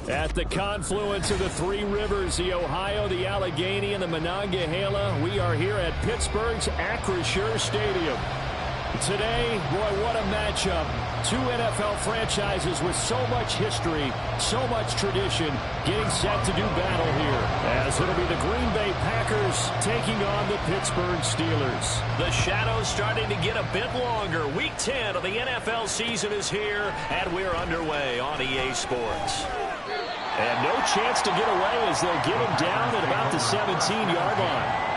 At the confluence of the three rivers, the Ohio, the Allegheny, and the Monongahela, we are here at Pittsburgh's Acrisure Stadium. Today, boy, what a matchup. Two NFL franchises with so much history, so much tradition, getting set to do battle here. As it'll be the Green Bay Packers taking on the Pittsburgh Steelers. The shadows starting to get a bit longer. Week 10 of the NFL season is here, and we're underway on EA Sports. And no chance to get away as they'll get him down at about the 17-yard line.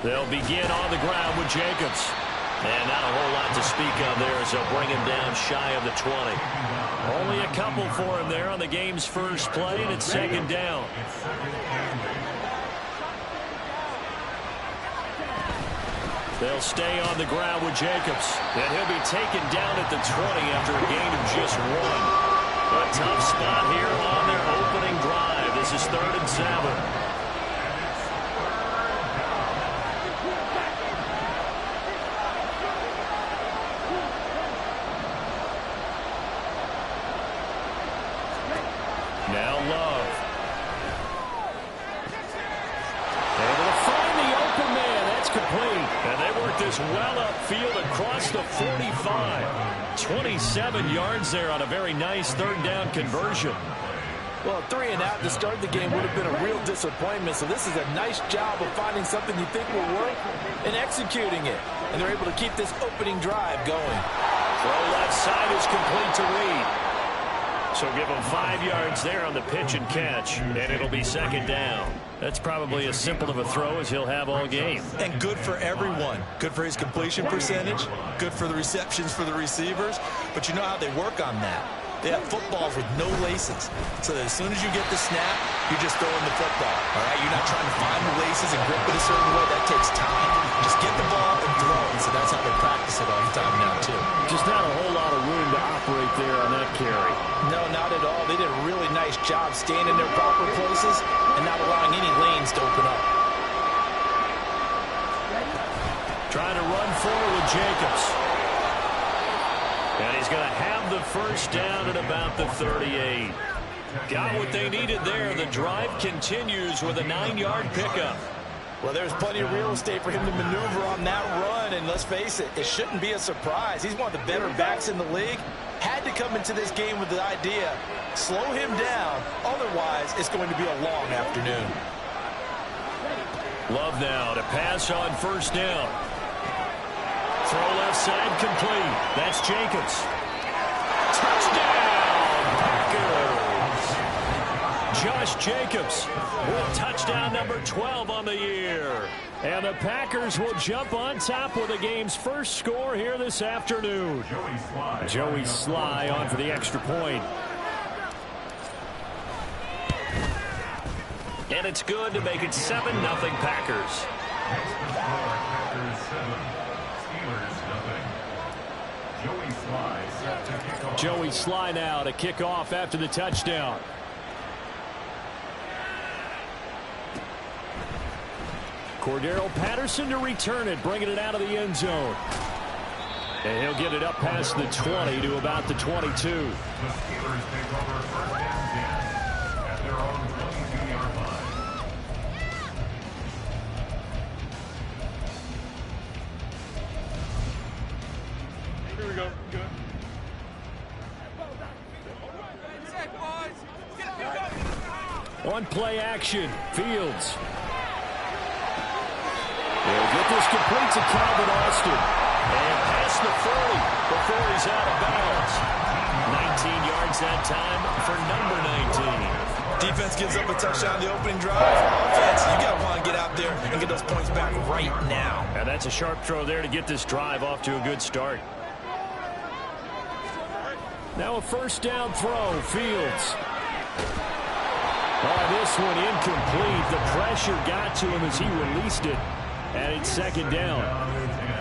They'll begin on the ground with Jacobs. And not a whole lot to speak of there as they'll bring him down shy of the 20. Only a couple for him there on the game's first play, and it's second down. They'll stay on the ground with Jacobs. And he'll be taken down at the 20 after a gain of just one. A tough spot here on their opening drive. This is 3rd and 7. Now Love. Able to find the open man. That's complete. And they work this well upfield across the 45. 27 yards there on a very nice 3rd down conversion. Well, 3 and out to start the game would have been a real disappointment. So this is a nice job of finding something you think will work and executing it. And they're able to keep this opening drive going. Throw left side is complete to Reed. So give him 5 yards there on the pitch and catch, and it'll be second down. That's probably as simple of a throw as he'll have all game. And good for everyone. Good for his completion percentage, good for the receptions for the receivers, but you know how they work on that. They have footballs with no laces, so that as soon as you get the snap, you're just throwing the football, all right? You're not trying to find the laces and grip it a certain way. That takes time. Just get the ball and throw it, so that's how they practice it all the time now, too. Just not a whole lot of room to operate there on that carry. No, not at all. They did a really nice job staying in their proper places and not allowing any lanes to open up. Trying to run forward with Jacobs. And he's going to have the first down at about the 38. Got what they needed there. The drive continues with a 9-yard pickup. Well, there's plenty of real estate for him to maneuver on that run, and let's face it, it shouldn't be a surprise. He's one of the better backs in the league. Had to come into this game with the idea, slow him down, otherwise it's going to be a long afternoon. Love now to pass on first down. Throw left side complete. That's Jacobs. Touchdown, Packers. Josh Jacobs with touchdown number 12 on the year. And the Packers will jump on top with the game's first score here this afternoon. Joey Sly on for the extra point. And it's good to make it 7-0 Packers. Joey Sly now to kick off after the touchdown. Cordero Patterson to return it, bringing it out of the end zone. And he'll get it up past the 20 to about the 22. Here we go. Good. On play action, Fields. They'll get this complete to Calvin Austin. And past the 40 before he's out of bounds. 19 yards that time for number 19. Defense gives up a touchdown the opening drive. Offense, you got to want to get out there and get those points back right now. And that's a sharp throw there to get this drive off to a good start. Now a first down throw, Fields. Oh, this one incomplete. The pressure got to him as he released it. And it's second down.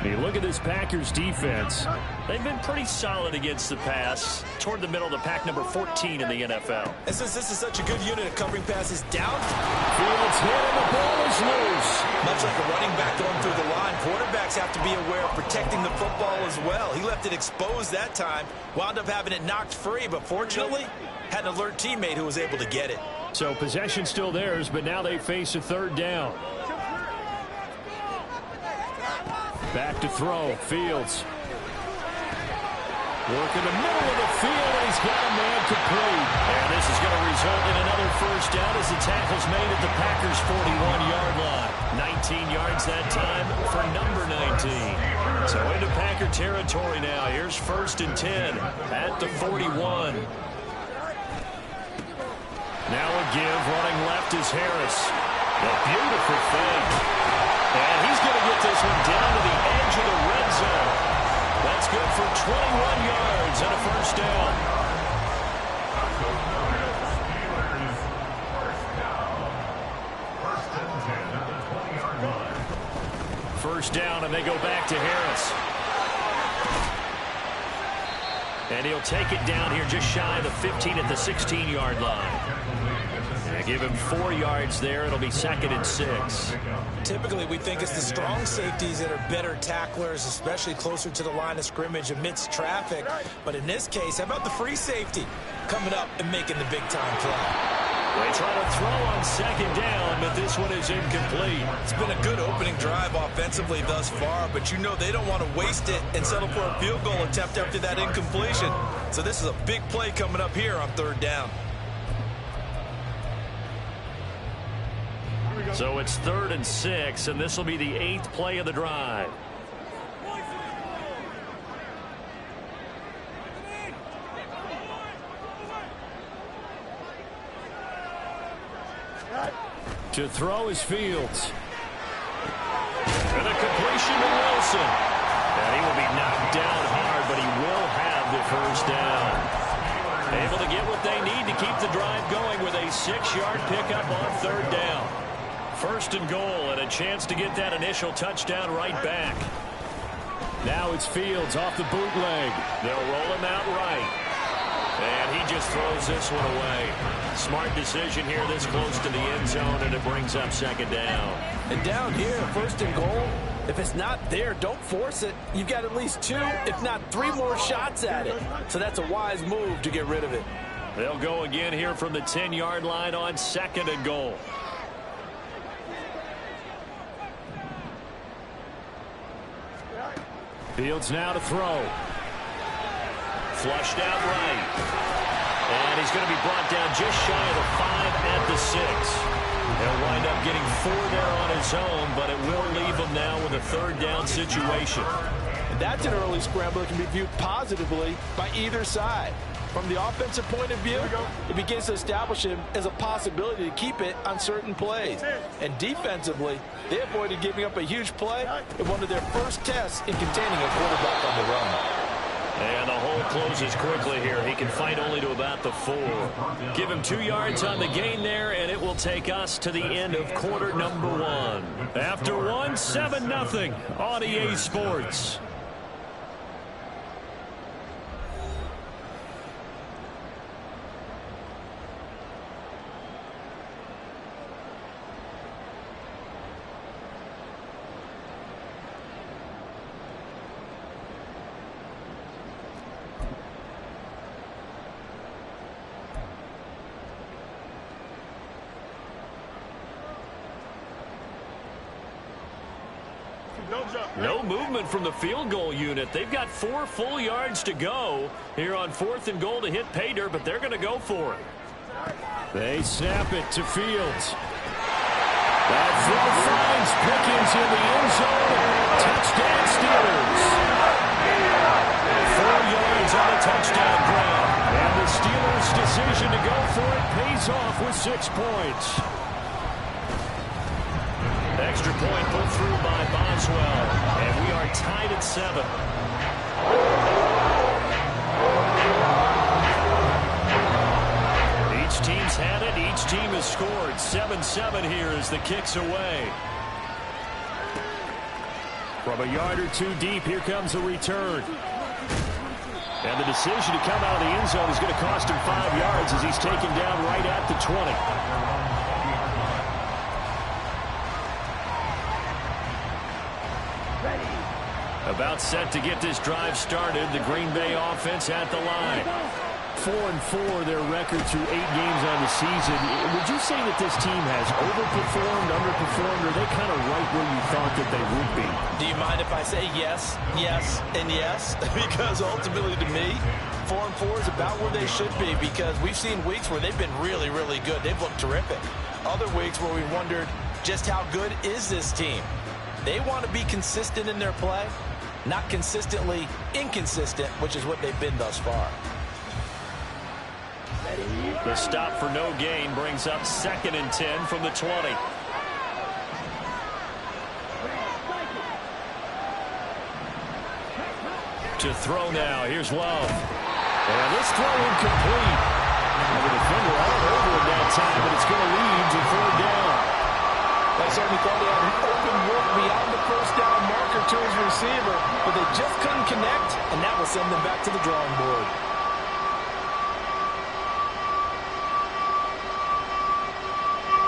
Hey, look at this Packers defense. They've been pretty solid against the pass, toward the middle of the pack, number 14 in the NFL. And since this is such a good unit of covering passes down, Fields hit and the ball is loose. much like a running back going through the line, quarterbacks have to be aware of protecting the football as well. He left it exposed that time, wound up having it knocked free, but fortunately, had an alert teammate who was able to get it. So possession still theirs, but now they face a third down. Back to throw. Fields. Work in the middle of the field, and he's got a man complete. And this is going to result in another first down as the tackle's made at the Packers' 41-yard line. 19 yards that time for number 19. So into Packer territory now. Here's 1st and 10 at the 41. Now a give. Running left is Harris. A beautiful fake. And he's going to get this one down to the edge of the red zone. That's good for 21 yards and a first down. First down, and they go back to Harris. And he'll take it down here just shy of the 15 at the 16-yard line. And give him 4 yards there. It'll be 2nd and 6. Typically, we think it's the strong safeties that are better tacklers, especially closer to the line of scrimmage amidst traffic. But in this case, how about the free safety coming up and making the big-time play? They try to throw on 2nd down, but this one is incomplete. It's been a good opening drive offensively thus far, but you know they don't want to waste it and settle for a field goal attempt after that incompletion. So this is a big play coming up here on 3rd down. So it's 3rd and 6, and this will be the 8th play of the drive. To throw is Fields. And a completion to Wilson. And he will be knocked down hard, but he will have the first down. Able to get what they need to keep the drive going with a 6-yard pickup on 3rd down. 1st and goal, and a chance to get that initial touchdown right back. Now it's Fields off the bootleg. They'll roll him out right. And he just throws this one away. Smart decision here this close to the end zone, and it brings up 2nd down. And down here, 1st and goal, if it's not there, don't force it. You've got at least 2, if not 3 more shots at it. So that's a wise move to get rid of it. They'll go again here from the 10-yard line on 2nd and goal. Fields now to throw. Flushed out right. And he's going to be brought down just shy of the 5 at the 6. He'll wind up getting 4 there on his own, but it will leave him now with a 3rd down situation. And that's an early scramble that can be viewed positively by either side. From the offensive point of view, it begins to establish him as a possibility to keep it on certain plays. And defensively, they avoided giving up a huge play in one of their first tests in containing a quarterback on the run. And the hole closes quickly here. He can fight only to about the 4. Give him 2 yards on the gain there, and it will take us to the end of quarter number 1. After 1, 7-0 on EA Sports. No movement from the field goal unit. They've got 4 full yards to go here on 4th and goal to hit pay dirt, but they're going to go for it. They snap it to Fields. That throw finds Pickens in the end zone. Touchdown Steelers. 4 yards on the touchdown grab. And the Steelers' decision to go for it pays off with 6 points. Extra point put through by Boswell. And we are tied at 7. Each team's had it. Each team has scored. 7-7 here as the kick's away. From a yard or two deep, here comes the return. And the decision to come out of the end zone is going to cost him 5 yards as he's taken down right at the 20. About set to get this drive started. The Green Bay offense at the line. 4-4 their record through 8 games on the season. Would you say that this team has overperformed, underperformed, or are they kind of right where you thought that they would be? Do you mind if I say yes, yes, and yes? Because ultimately to me, 4-4 is about where they should be, because we've seen weeks where they've been really, really good. They've looked terrific. Other weeks where we wondered just how good is this team. They want to be consistent in their play, not consistently inconsistent, which is what they've been thus far. The stop for no gain brings up 2nd and 10 from the 20. To throw now. Here's Love. And this throw incomplete. And the defender all over it that time, but it's going to lead to 4th down. They certainly thought he had an open look beyond the first down marker to his receiver, but they just couldn't connect, and that will send them back to the drawing board.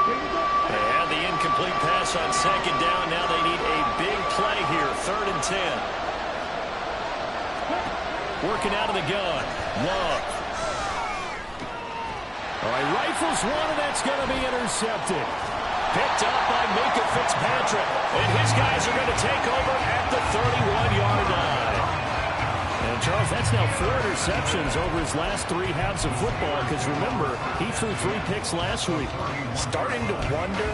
They had the incomplete pass on 2nd down. Now they need a big play here. 3rd and 10. Working out of the gun. Love. All right, rifles one, and that's going to be intercepted. Picked up by Minkah Fitzpatrick. And his guys are going to take over at the 31-yard line. And, Charles, that's now 4 interceptions over his last 3 halves of football, because, remember, he threw 3 picks last week. Starting to wonder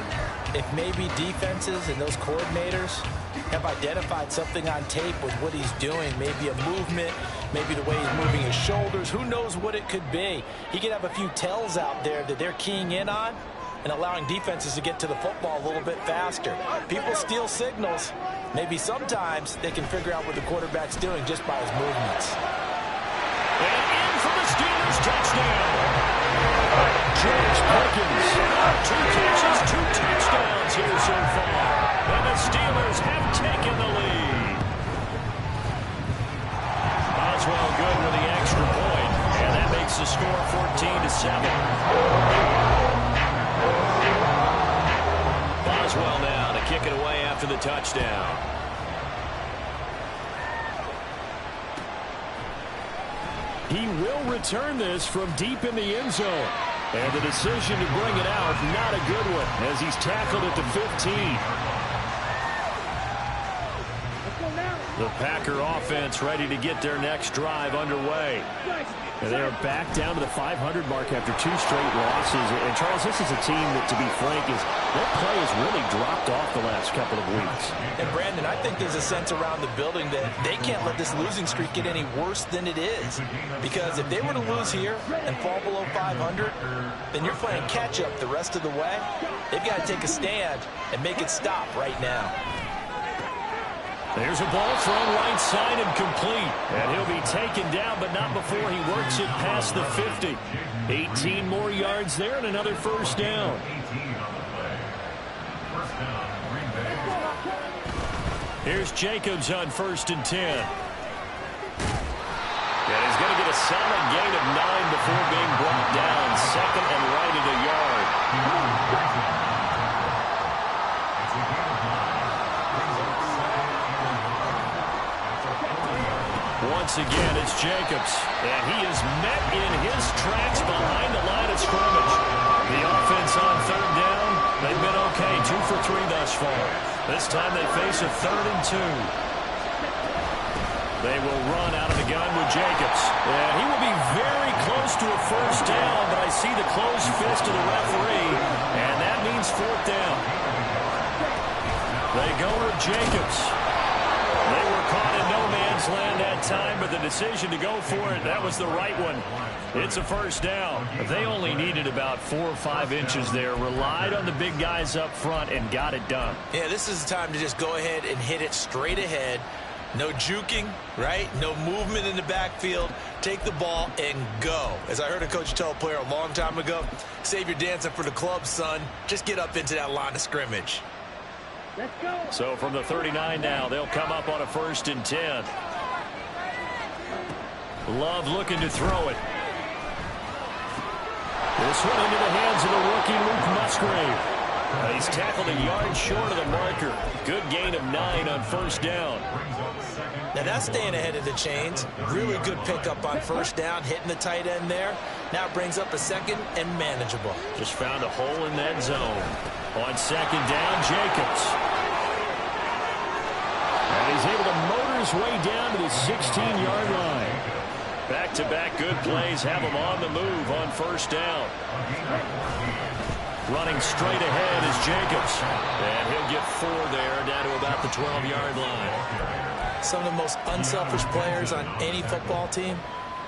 if maybe defenses and those coordinators have identified something on tape with what he's doing. Maybe a movement, maybe the way he's moving his shoulders. Who knows what it could be? He could have a few tells out there that they're keying in on and allowing defenses to get to the football a little bit faster. People steal signals. Maybe sometimes they can figure out what the quarterback's doing just by his movements. And in for the Steelers touchdown. George Pickens. 2 catches, 2 touchdowns here so far. And the Steelers have taken the lead. Boswell good with the extra point. And that makes the score 14-7. Boswell now to kick it away after the touchdown. He will return this from deep in the end zone. And the decision to bring it out, not a good one, as he's tackled at the 15. The Packer offense ready to get their next drive underway. And they are back down to the 500 mark after 2 straight losses. And, Charles, this is a team that, to be frank, their play has really dropped off the last couple of weeks. And, Brandon, I think there's a sense around the building that they can't let this losing streak get any worse than it is. Because if they were to lose here and fall below 500, then you're playing catch-up the rest of the way. They've got to take a stand and make it stop right now. There's a ball thrown right side and complete. And he'll be taken down, but not before he works it past the 50. 18 more yards there and another 1st down. Here's Jacobs on 1st and 10. And he's going to get a solid gain of 9 before being brought down. 2nd and right at a yard. Once again, it's Jacobs, and he is met in his tracks behind the line of scrimmage. The offense on 3rd down, they've been okay, 2 for 3 thus far. This time they face a 3rd and 2. They will run out of the gun with Jacobs. And he will be very close to a 1st down, but I see the closed fist of the referee, and that means 4th down. They go with Jacobs. They were caught in no man's land that time, but the decision to go for it, that was the right one. It's a 1st down. They only needed about 4 or 5 inches there, relied on the big guys up front, and got it done. Yeah, this is the time to just go ahead and hit it straight ahead. No juking, right? No movement in the backfield. Take the ball and go. As I heard a coach tell a player a long time ago, save your dancing for the club, son. Just get up into that line of scrimmage. So from the 39 now, they'll come up on a 1st and 10. Love looking to throw it. This one into the hands of the rookie Luke Musgrave. He's tackled a yard short of the marker. Good gain of 9 on 1st down. Now that's staying ahead of the chains. Really good pickup on 1st down, hitting the tight end there. Now brings up a 2nd and manageable. Just found a hole in that zone. On 2nd down, Jacobs. And he's able to motor his way down to the 16-yard line. Back-to-back good plays have him on the move on 1st down. Running straight ahead is Jacobs. And he'll get 4 there, down to about the 12-yard line. Some of the most unselfish players on any football team,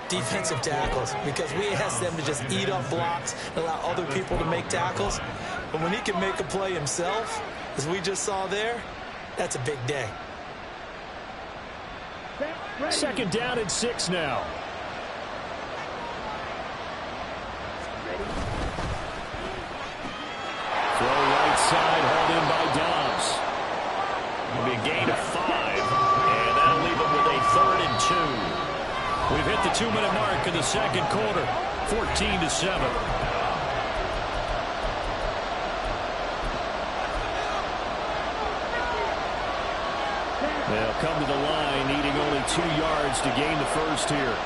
defensive tackles, because we ask them to just eat up blocks and allow other people to make tackles. But when he can make a play himself, as we just saw there, that's a big day. 2nd down and 6 now. Throw right side, hauled in by Dobbs. It'll be a gain of 5, and that'll leave them with a 3rd and 2. We've hit the 2-minute mark in the 2nd quarter, 14-7. They'll come to the line, needing only 2 yards to gain the 1st here.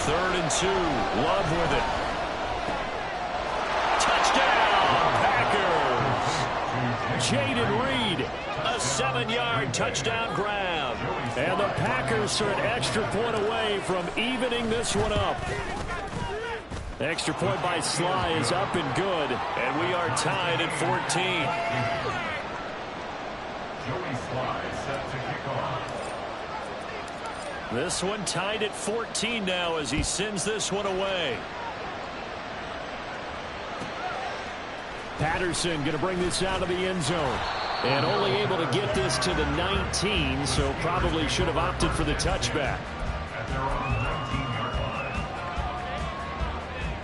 Third and 2. Love with it. Touchdown, Packers. Jaden Reed, a 7-yard touchdown grab. And the Packers are an extra point away from evening this one up. Extra point by Sly is up and good. And we are tied at 14. Joey Sly set to kick off. This one tied at 14 now as he sends this one away. Patterson going to bring this out of the end zone. And only able to get this to the 19, so probably should have opted for the touchback.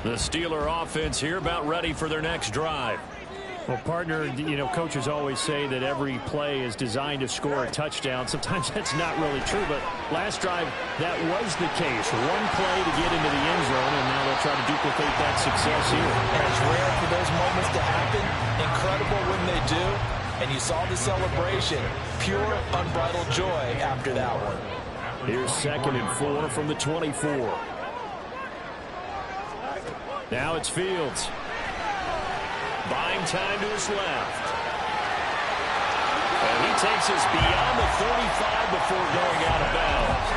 The Steeler offense here about ready for their next drive. Well, partner, you know, coaches always say that every play is designed to score a touchdown. Sometimes that's not really true, but last drive, that was the case. One play to get into the end zone, and now they'll try to duplicate that success here. And it's rare for those moments to happen. Incredible when they do. And you saw the celebration. Pure, unbridled joy after that one. Here's 2nd and 4 from the 24. Now it's Fields. Buying time to his left. And he takes us beyond the 35 before going out of bounds.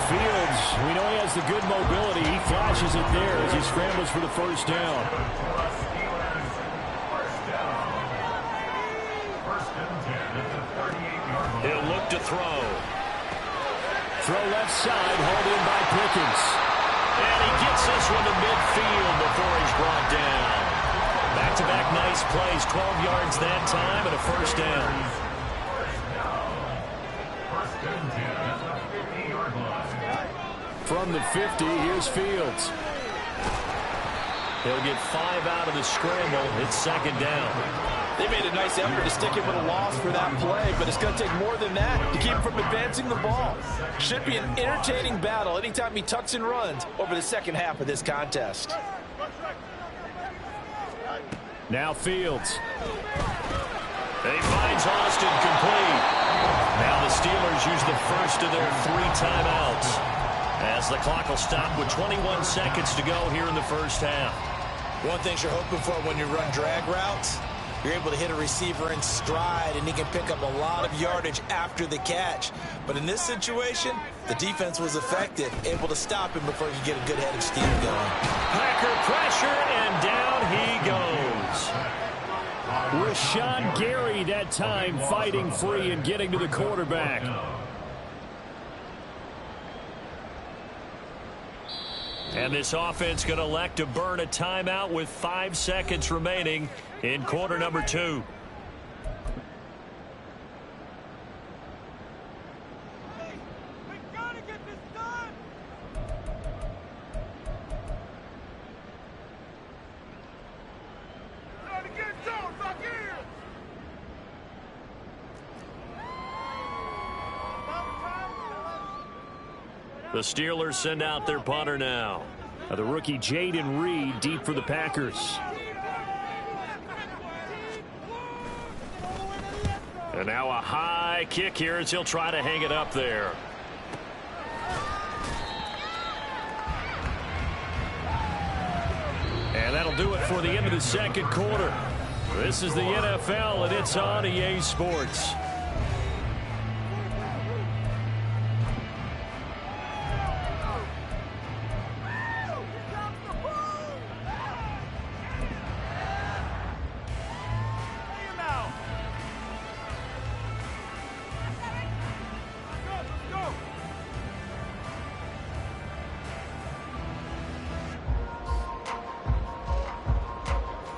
Fields, we know he has the good mobility. He flashes it there as he scrambles for the 1st down. He'll look to throw. Throw left side, hauled in by Pickens. And he gets this one to midfield before he's brought down. Back-to-back nice plays, 12 yards that time, and a 1st down. From the 50, here's Fields. He'll get 5 out of the scramble. It's 2nd down. They made a nice effort to stick him with a loss for that play, but it's going to take more than that to keep him from advancing the ball. Should be an entertaining battle anytime he tucks and runs over the second half of this contest. Now Fields. He finds Austin complete. Now the Steelers use the first of their 3 timeouts as the clock will stop with 21 seconds to go here in the 1st half. One thing you're hoping for when you run drag routes, you're able to hit a receiver in stride, and he can pick up a lot of yardage after the catch. But in this situation, the defense was effective, able to stop him before you get a good head of steam going. Packer pressure, and down he goes. Rashawn Gary that time fighting free and getting to the quarterback. And this offense going to elect to burn a timeout with 5 seconds remaining in quarter number 2. The Steelers send out their punter now. The rookie Jaden Reed deep for the Packers. And now a high kick here as he'll try to hang it up there. And that'll do it for the end of the second quarter. This is the NFL, and it's on EA Sports.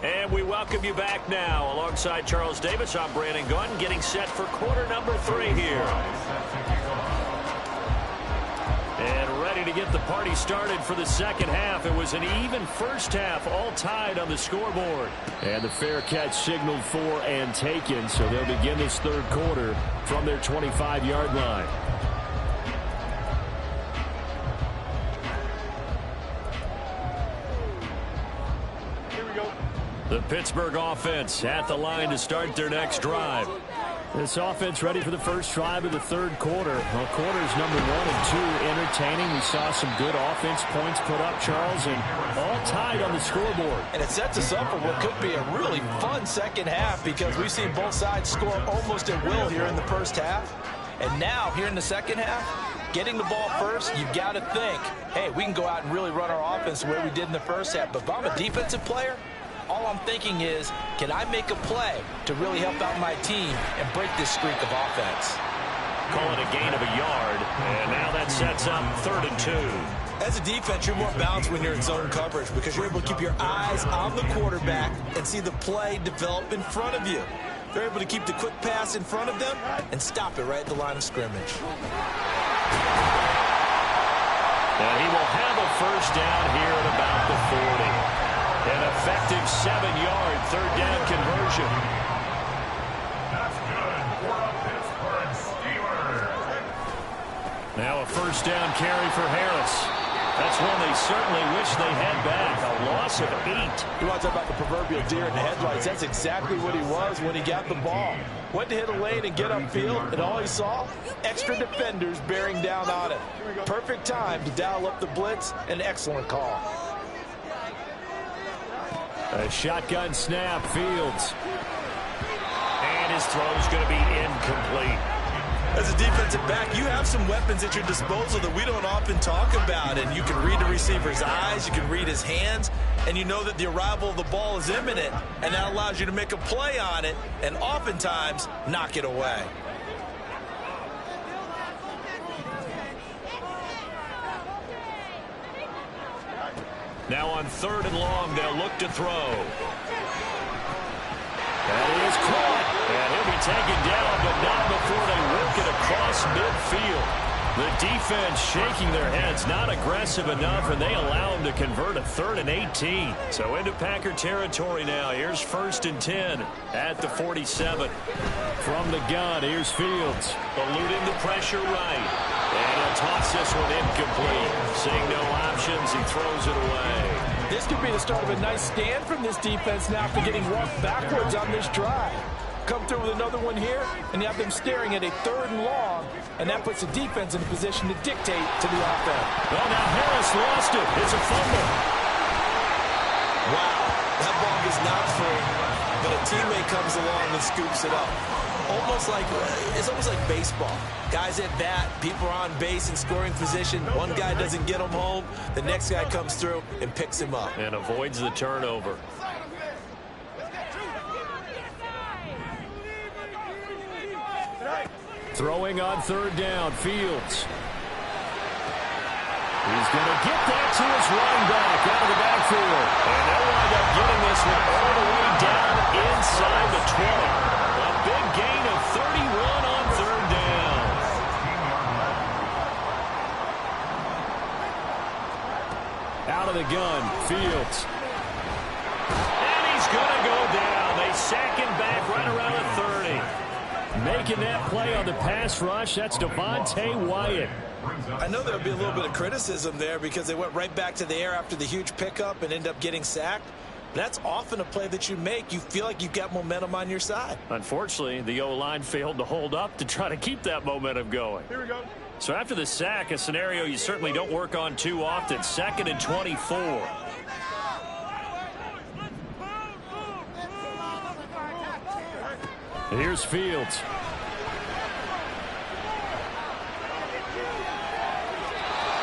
And we welcome you back now. Alongside Charles Davis, I'm Brandon Gunn, getting set for quarter number 3 here. And ready to get the party started for the second half. It was an even first half, all tied on the scoreboard. And the fair catch signaled for and taken, so they'll begin this third quarter from their 25-yard line. The Pittsburgh offense at the line to start their next drive. This offense ready for the first drive of the third quarter. Well, quarters number 1 and 2 entertaining. We saw some good offense points put up, Charles, and all tied on the scoreboard. And it sets us up for what could be a really fun second half because we've seen both sides score almost at will here in the first half. And now, here in the second half, getting the ball first, you've got to think, hey, we can go out and really run our offense the way we did in the first half. But if I'm a defensive player, all I'm thinking is, can I make a play to really help out my team and break this streak of offense? Call it a gain of a yard, and now that sets up 3rd and 2. As a defense, you're more balanced when you're in zone coverage because you're able to keep your eyes on the quarterback and see the play develop in front of you. They're able to keep the quick pass in front of them and stop it right at the line of scrimmage. And he will have a first down here at about the 40. An effective 7-yard third down conversion. That's good for the Pittsburgh Steelers. Now a first down carry for Harris. That's one they certainly wish they had back. A loss of 8. You want to talk about the proverbial deer in the headlights. That's exactly what he was when he got the ball. Went to hit a lane and get upfield, and all he saw, extra defenders bearing down on him. Perfect time to dial up the blitz. An excellent call. A shotgun snap, Fields. And his throw's going to be incomplete. As a defensive back, you have some weapons at your disposal that we don't often talk about. And you can read the receiver's eyes, you can read his hands, and you know that the arrival of the ball is imminent. And that allows you to make a play on it and oftentimes knock it away. Now on 3rd and long, they'll look to throw. That is caught. And he'll be taken down, but not before they work it across midfield. The defense shaking their heads, not aggressive enough, and they allow him to convert a 3rd and 18. So into Packer territory now. Here's 1st and 10 at the 47. From the gun, here's Fields. Eluding the pressure right. And he'll toss this one incomplete. Seeing no options, he throws it away. This could be the start of a nice stand from this defense now after getting walked backwards on this drive. Come through with another one here, and you have them staring at a 3rd and long, and that puts the defense in a position to dictate to the offense. Well, now Harris lost it. It's a fumble. Wow, that ball is not free, but a teammate comes along and scoops it up. It's almost like baseball. Guys at bat, people are on base in scoring position. One guy doesn't get him home. The next guy comes through and picks him up. And avoids the turnover. Throwing on 3rd down, Fields. He's going to get that to his running back out of the backfield. And they'll wind up getting this one all the way down inside the 20. A big gain of 31 on 3rd down. Out of the gun, Fields. And he's going to go down. They sack him making that play on the pass rush. That's Devontae Wyatt. I know there'll be a little bit of criticism there because they went right back to the air after the huge pickup and end up getting sacked. That's often a play that you make. You feel like you've got momentum on your side. Unfortunately, the O-line failed to hold up to try to keep that momentum going. Here we go. So after the sack, a scenario you certainly don't work on too often. 2nd and 24. Here's Fields.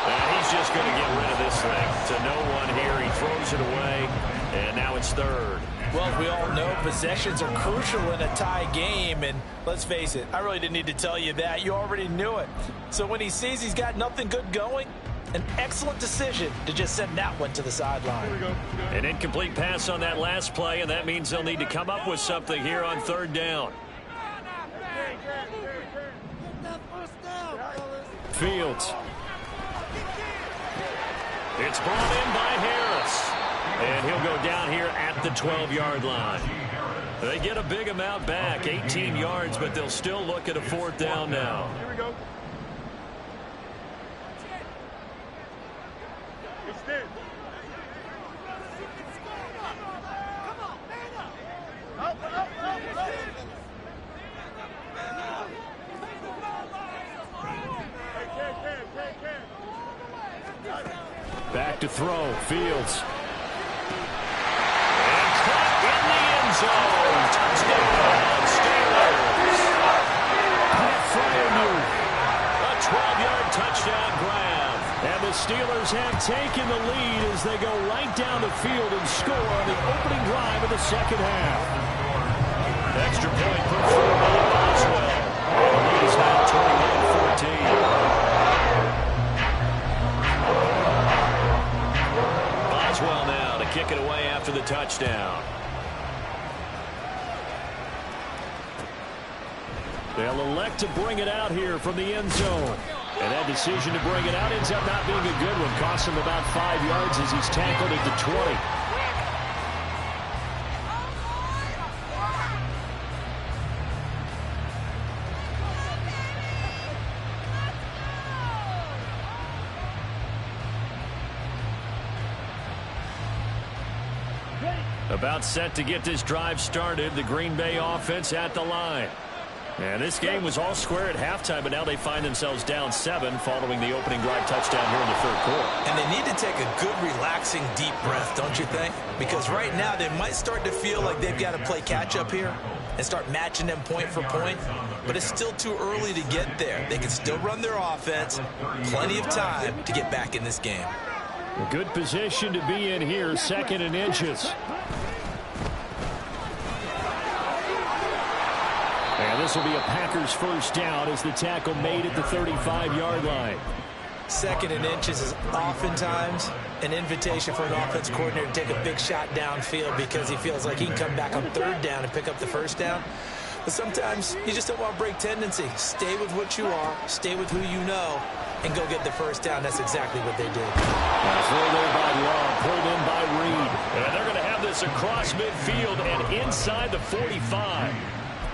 And he's just going to get rid of this thing to no one here. He throws it away, and now it's 3rd. Well, as we all know, possessions are crucial in a tie game, and let's face it, I really didn't need to tell you that. You already knew it. So when he sees he's got nothing good going, an excellent decision to just send that one to the sideline. Here we go. An incomplete pass on that last play, and that means they'll need to come up with something here on 3rd down. Fields. It's brought in by Harris. And he'll go down here at the 12-yard line. They get a big amount back, 18 yards, but they'll still look at a 4th down now. Here we go. Extend. Back to throw. Fields. And caught in the end zone. Touchdown, Steelers. Pat Freiermuth. A 12-yard touchdown grab. And the Steelers have taken the lead as they go right down the field and score on the opening drive of the 2nd half. Extra point put forward by Boswell. And the lead is now 21-14. Boswell now to kick it away after the touchdown. They'll elect to bring it out here from the end zone. And that decision to bring it out ends up not being a good one. Costs him about 5 yards as he's tackled at the 20. About set to get this drive started. The Green Bay offense at the line. And this game was all square at halftime, but now they find themselves down 7 following the opening drive touchdown here in the 3rd quarter. And they need to take a good, relaxing, deep breath, don't you think? Because right now they might start to feel like they've got to play catch-up here and start matching them point for point. But it's still too early to get there. They can still run their offense. Plenty of time to get back in this game. A good position to be in here, 2nd and inches. And this will be a Packers 1st down as the tackle made at the 35-yard line. 2nd and inches is oftentimes an invitation for an offense coordinator to take a big shot downfield because he feels like he can come back on 3rd down and pick up the 1st down. But sometimes you just don't want to break tendency. Stay with what you are, stay with who you know, and go get the 1st down. That's exactly what they did. Throw there by Long, pulled in by Reed. And they're going to have this across midfield and inside the 45.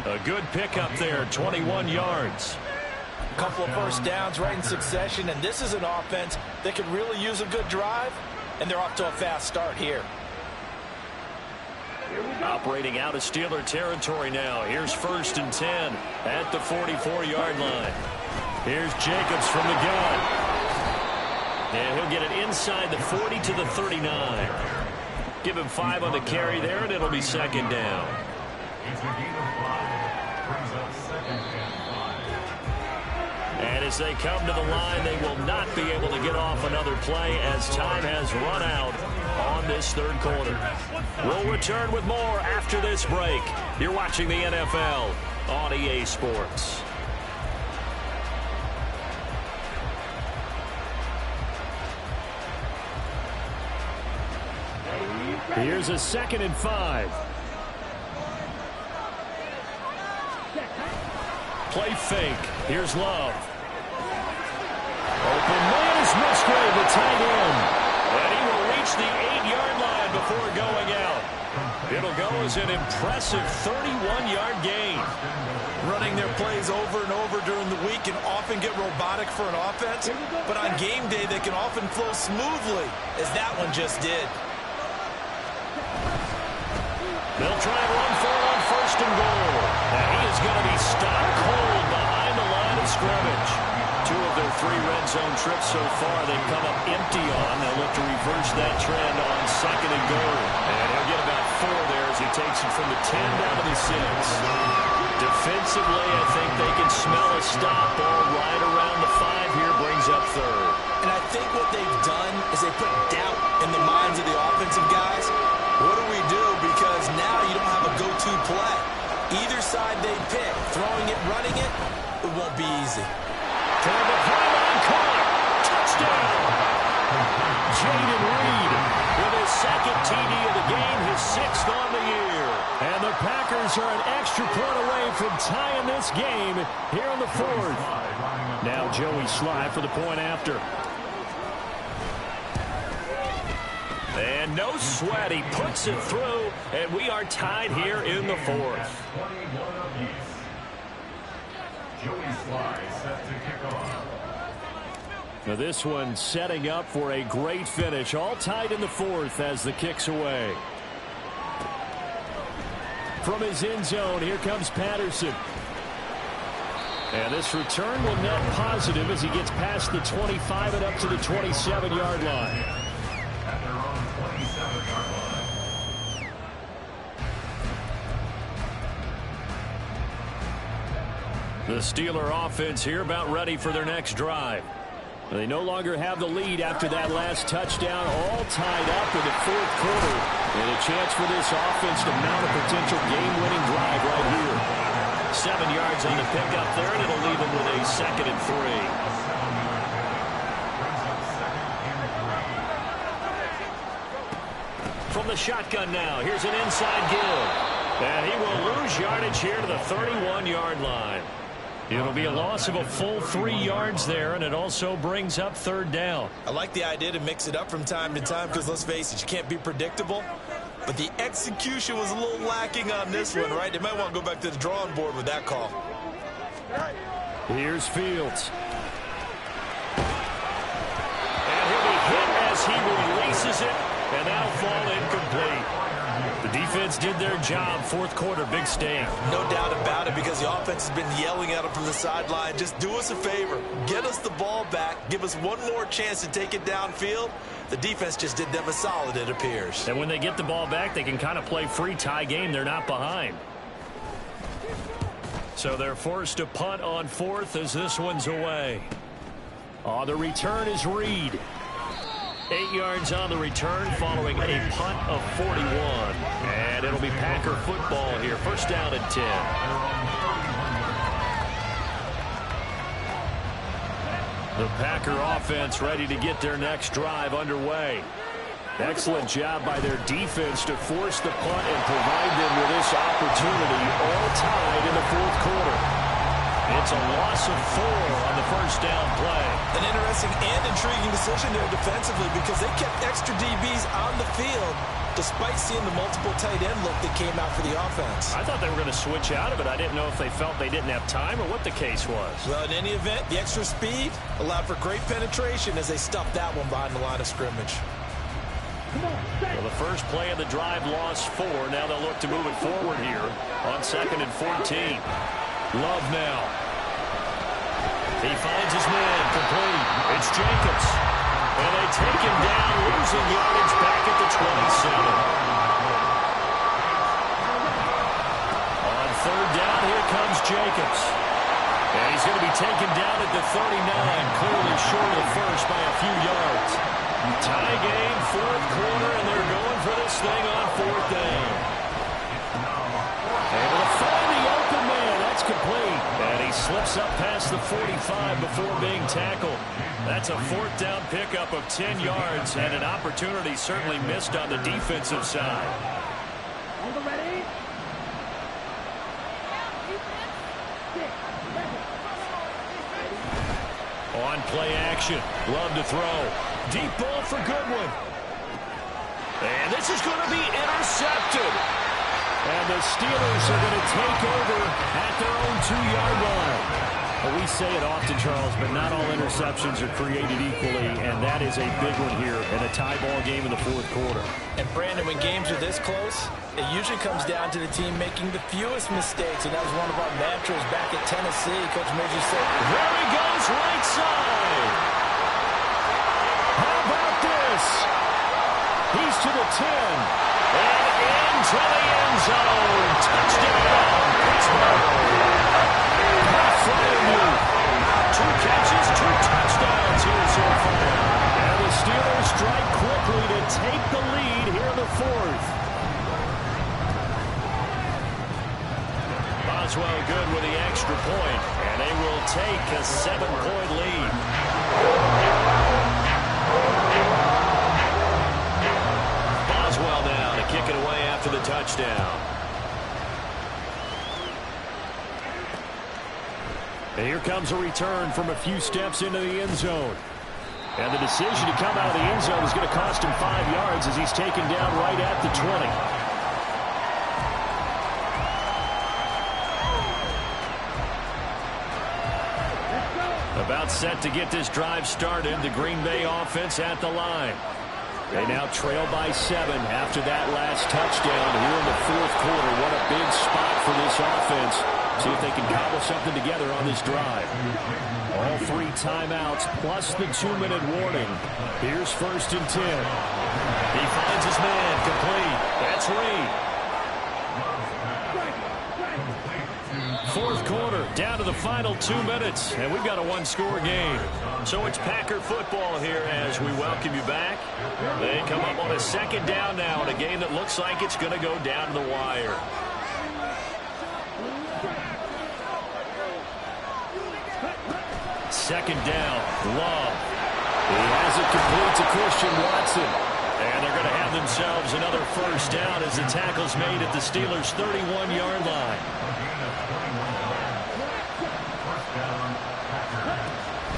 A good pickup there, 21 yards. A couple of 1st downs right in succession, and this is an offense that could really use a good drive, and they're off to a fast start here. Operating out of Steeler territory now. Here's 1st and 10 at the 44-yard line. Here's Jacobs from the gun. And he'll get it inside the 40 to the 39. Give him 5 on the carry there, and it'll be 2nd down. And as they come to the line, they will not be able to get off another play as time has run out on this 3rd quarter. We'll return with more after this break. You're watching the NFL on EA Sports. Here's a 2nd and 5. Play fake. Here's Love. Open man is Musgrave, the tight end. And he will reach the 8-yard line before going out. It'll go as an impressive 31-yard gain. Running their plays over and over during the week can often get robotic for an offense, but on game day they can often flow smoothly, as that one just did. They'll try and run for it on 1st and goal. And he is going to be stopped cold behind the line of scrimmage. 2 of their 3 red zone trips so far they've come up empty on. They'll look to reverse that trend on 2nd and goal. And he'll get about 4 there as he takes it from the 10 down to the 6. Defensively, I think they can smell a stop ball right around the 5 here, brings up 3rd. And I think what they've done is they put doubt in the minds of the offensive guys. What do we do? Because now you don't have a go-to play. Either side they pick, throwing it, running it, it won't be easy. Toward the pylon, caught. Touchdown. Jayden Reed with his 2nd TD of the game, his 6th on the year. And the Packers are an extra point away from tying this game here in the 4th. Now Joey Slye for the point after. And no sweat, he puts it through, and we are tied here in the 4th. Joey Slye set to kick off. Now this one setting up for a great finish, all tied in the 4th as the kick's away. From his end zone, here comes Patterson. And this return will net positive as he gets past the 25 and up to the 27-yard line. At their own 27-yard line. The Steeler offense here about ready for their next drive. They no longer have the lead after that last touchdown, all tied up in the 4th quarter. And a chance for this offense to mount a potential game-winning drive right here. 7 yards on the pickup there, and it'll leave them with a 2nd and 3. From the shotgun now, here's an inside give. And he will lose yardage here to the 31-yard line. It'll be a loss of a full 3 yards there, and it also brings up 3rd down. I like the idea to mix it up from time to time because, let's face it, you can't be predictable. But the execution was a little lacking on this one, right? They might want to go back to the drawing board with that call. Here's Fields. And he'll be hit as he releases it, and that'll fall incomplete. The defense did their job. 4th quarter, big stay. No doubt about it, because the offense has been yelling at them from the sideline. Just do us a favor. Get us the ball back. Give us one more chance to take it downfield. The defense just did them a solid, it appears. And when they get the ball back, they can kind of play free tie game. They're not behind. So they're forced to punt on 4th as this one's away. On the return is Reed. 8 yards on the return following a punt of 41. And it'll be Packer football here. 1st down and 10. The Packer offense ready to get their next drive underway. Excellent job by their defense to force the punt and provide them with this opportunity, all tied in the 4th quarter. It's a loss of 4 on the 1st down play. An interesting and intriguing decision there defensively, because they kept extra DBs on the field despite seeing the multiple tight end look that came out for the offense. I thought they were going to switch out of it. I didn't know if they felt they didn't have time or what the case was. Well, in any event, the extra speed allowed for great penetration as they stuffed that one behind the line of scrimmage. Well, the first play of the drive lost 4. Now they'll look to move it forward here on 2nd and 14. Love now. He finds his man complete. It's Jacobs. And they take him down, losing yardage back at the 27. On 3rd down, here comes Jacobs. And he's going to be taken down at the 39, clearly short of the first by a few yards. Tie game, 4th quarter, and they're going for this thing on 4th down. Able to find the open man. That's complete. And he slips up past the 45 before being tackled. That's a 4th down pickup of 10 yards, and an opportunity certainly missed on the defensive side. On play action. Love to throw. Deep ball for Goodwin. And this is going to be intercepted. the Steelers are going to take over at their own 2-yard line. Well, we say it often, Charles, but not all interceptions are created equally, and that is a big one here in a tie ball game in the fourth quarter. And, Brandon, when games are this close, it usually comes down to the team making the fewest mistakes, and that was one of our mantras back at Tennessee. Coach Major said, there he goes, right side. How about this? He's to the 10. And into the end zone. Touchdown, Pittsburgh. 2 catches, 2 touchdowns here so far. And the Steelers strike quickly to take the lead here in the fourth. Boswell good with the extra point, and they will take a 7-point lead. Boswell now to kick it away after the touchdown. And here comes a return from a few steps into the end zone. And the decision to come out of the end zone is going to cost him 5 yards as he's taken down right at the 20. About set to get this drive started. The Green Bay offense at the line. They now trail by 7 after that last touchdown here in the fourth quarter. What a big spot for this offense. See if they can cobble something together on this drive. All 3 timeouts plus the 2-minute warning. Here's 1st and 10. He finds his man complete. That's Reed. Fourth quarter, down to the final 2 minutes, and we've got a 1-score game. So it's Packer football here as we welcome you back. They come up on a 2nd down now in a game that looks like it's going to go down to the wire. Second down, Love. He has it complete to Christian Watson. And they're going to have themselves another 1st down as the tackle's made at the Steelers' 31-yard line.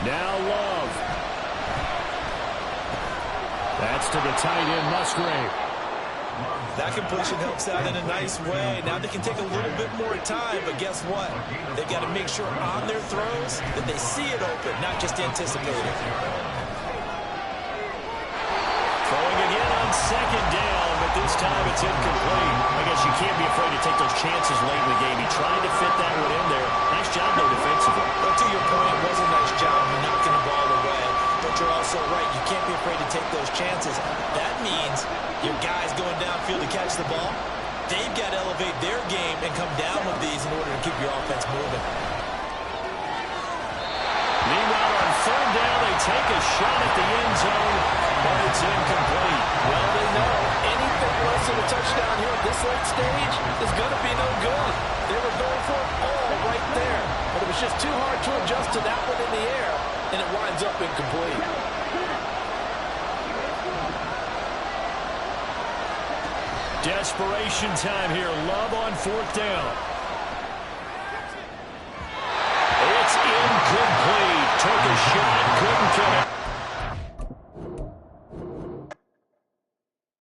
Now Love. That's to the tight end, Musgrave. That completion helps out in a nice way. Now they can take a little bit more time, but guess what? They've got to make sure on their throws that they see it open, not just anticipate it. Throwing again on 2nd down, but this time it's incomplete. I guess you can't be afraid to take those chances late in the game. He tried to fit that one in there. Nice job, though, defensively. But to your point, it was a nice job of knocking the ball away. But you're also right. You can't be afraid to take those chances. That means your guys going downfield to catch the ball, they've got to elevate their game and come down with these in order to keep your offense moving. Meanwhile, on 3rd down, they take a shot at the end zone, but it's incomplete. well, they know anything less than a touchdown here at this late stage is going to be no good. They were going for it all right there, but it was just too hard to adjust to that one in the air, and it winds up incomplete. Desperation time here. Love on 4th down.